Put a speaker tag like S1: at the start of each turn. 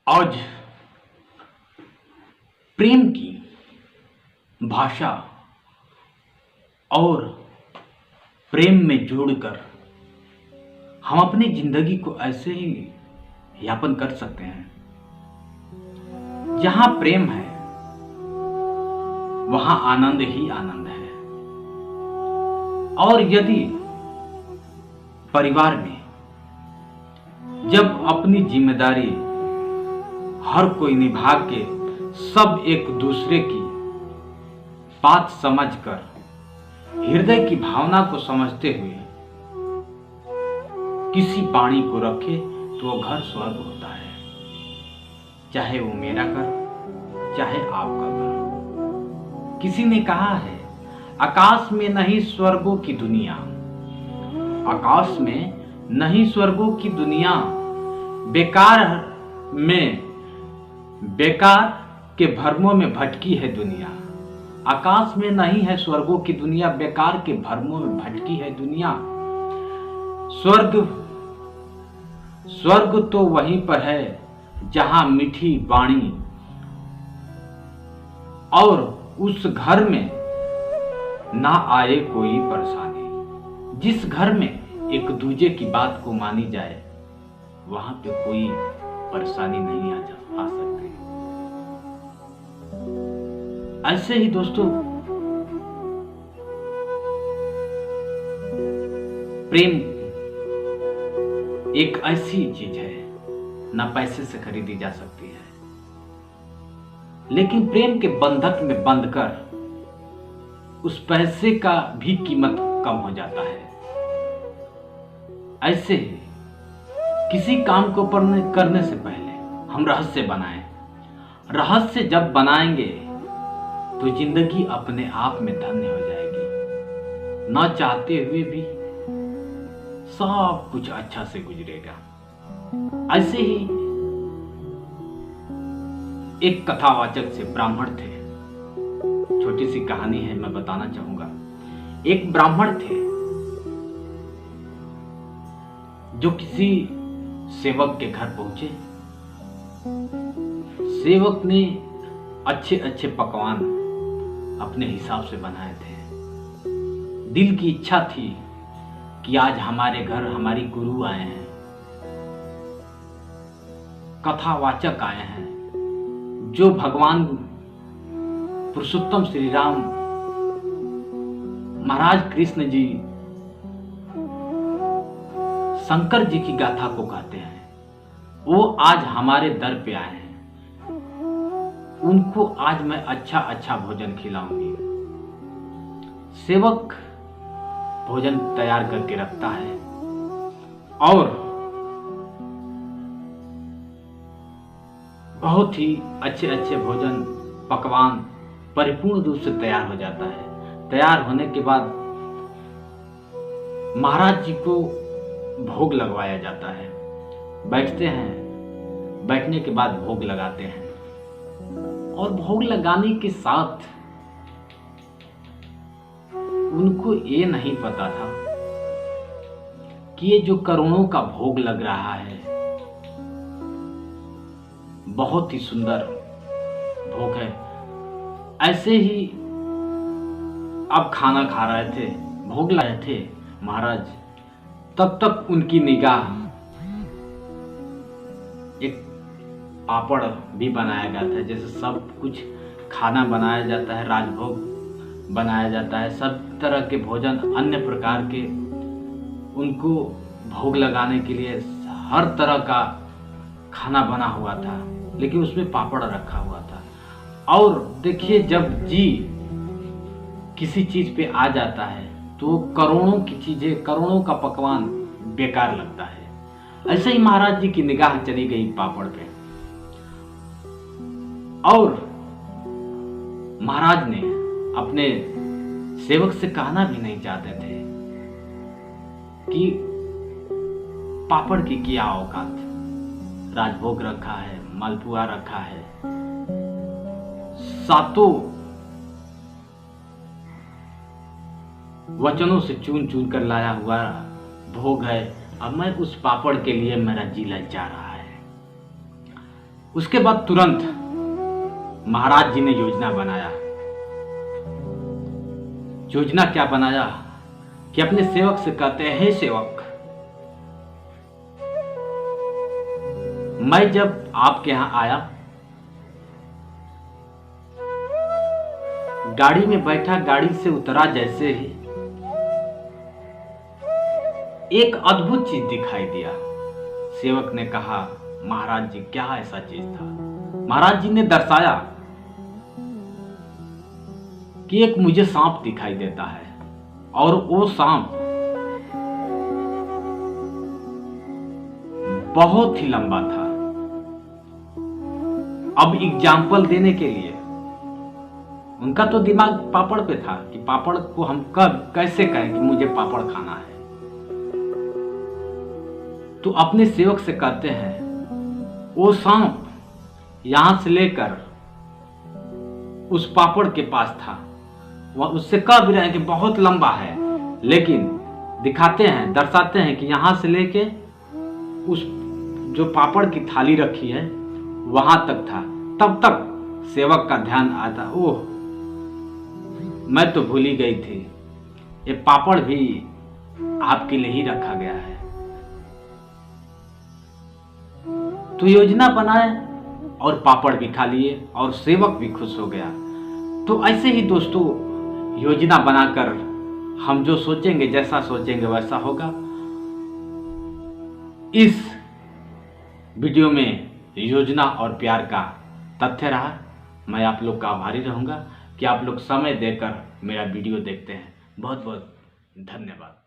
S1: आज प्रेम की भाषा और प्रेम में जोड़कर हम अपनी जिंदगी को ऐसे ही यापन कर सकते हैं। जहां प्रेम है वहां आनंद ही आनंद है। और यदि परिवार में जब अपनी जिम्मेदारी हर कोई निभा के सब एक दूसरे की बात समझकर हृदय की भावना को समझते हुए किसी वाणी को रखे तो वो घर स्वर्ग होता है। चाहे वो मेरा घर, चाहे आपका घर। किसी ने कहा है, आकाश में नहीं स्वर्गों की दुनिया, आकाश में नहीं स्वर्गों की दुनिया, बेकार में बेकार के भ्रमों में भटकी है दुनिया। आकाश में नहीं है स्वर्गों की दुनिया, बेकार के भ्रमों में भटकी है दुनिया। स्वर्ग तो वहीं पर है जहां मीठी वाणी और उस घर में ना आए कोई परेशानी। जिस घर में एक दूजे की बात को मानी जाए वहां पे कोई परेशानी नहीं आ सकती। ऐसे ही दोस्तों, प्रेम एक ऐसी चीज है ना पैसे से खरीदी जा सकती है, लेकिन प्रेम के बंधक में बंधकर उस पैसे का भी कीमत कम हो जाता है। ऐसे ही किसी काम को करने से पहले हम रहस्य बनाएं। रहस्य जब बनाएंगे तो जिंदगी अपने आप में धन्य हो जाएगी। ना चाहते हुए भी सब कुछ अच्छा से गुजरेगा। ऐसे ही एक कथावाचक से ब्राह्मण थे। छोटी सी कहानी है, मैं बताना चाहूंगा। एक ब्राह्मण थे जो किसी सेवक के घर पहुंचे। सेवक ने अच्छे अच्छे पकवान अपने हिसाब से बनाए थे। दिल की इच्छा थी कि आज हमारे घर हमारी गुरु आए हैं, कथावाचक आए हैं, जो भगवान पुरुषोत्तम श्री राम महाराज कृष्ण जी शंकर जी की गाथा को कहते हैं। वो आज हमारे दर पे आए हैं। उनको आज मैं अच्छा अच्छा भोजन खिलाऊंगी। सेवक भोजन तैयार करके रखता है और बहुत ही अच्छे अच्छे भोजन पकवान परिपूर्ण रूप से तैयार हो जाता है। तैयार होने के बाद महाराज जी को भोग लगवाया जाता है। बैठते हैं, बैठने के बाद भोग लगाते हैं और भोग लगाने के साथ उनको ये नहीं पता था कि ये जो करोड़ों का भोग लग रहा है बहुत ही सुंदर भोग है। ऐसे ही अब खाना खा रहे थे, भोग ला रहे थे महाराज, तब तक उनकी निगाह एक पापड़ भी बनाया गया था। जैसे सब कुछ खाना बनाया जाता है, राजभोग बनाया जाता है, सब तरह के भोजन अन्य प्रकार के उनको भोग लगाने के लिए हर तरह का खाना बना हुआ था, लेकिन उसमें पापड़ रखा हुआ था। और देखिए, जब जी किसी चीज पे आ जाता है तो करोड़ों की चीजें, करोड़ों का पकवान बेकार लगता है। ऐसे ही महाराज जी की निगाह चली गई पापड़ पे और महाराज ने अपने सेवक से कहना भी नहीं चाहते थे कि पापड़ की क्या औकात, राजभोग रखा है, मालपुआ रखा है, सातों वचनों से चुन चुन कर लाया हुआ भोग है। अब मैं उस पापड़ के लिए मेरा जी ललचा रहा है। उसके बाद तुरंत महाराज जी ने योजना बनाया। योजना क्या बनाया कि अपने सेवक से कहते हैं, हे सेवक, मैं जब आपके यहां आया, गाड़ी में बैठा, गाड़ी से उतरा, जैसे ही एक अद्भुत चीज दिखाई दिया। सेवक ने कहा, महाराज जी क्या ऐसा चीज था? महाराज जी ने दर्शाया कि एक मुझे सांप दिखाई देता है और वो सांप बहुत ही लंबा था। अब एग्जाम्पल देने के लिए उनका तो दिमाग पापड़ पे था कि पापड़ को हम कब कैसे कहें कि मुझे पापड़ खाना है। तो अपने सेवक से कहते हैं, वो सांप यहां से लेकर उस पापड़ के पास था, वह उससे कह भी रहे हैं कि बहुत लंबा है, लेकिन दिखाते हैं, दर्शाते हैं कि यहां से लेके उस जो पापड़ की थाली रखी है वहां तक था। तब तक सेवक का ध्यान आता, ओह मैं तो भूल ही गई थी, ये पापड़ भी आपके लिए ही रखा गया है। तो योजना बनाए और पापड़ भी खा लिए और सेवक भी खुश हो गया। तो ऐसे ही दोस्तों, योजना बनाकर हम जो सोचेंगे, जैसा सोचेंगे वैसा होगा। इस वीडियो में योजना और प्यार का तथ्य रहा। मैं आप लोग का आभारी रहूंगा कि आप लोग समय देकर मेरा वीडियो देखते हैं। बहुत बहुत धन्यवाद।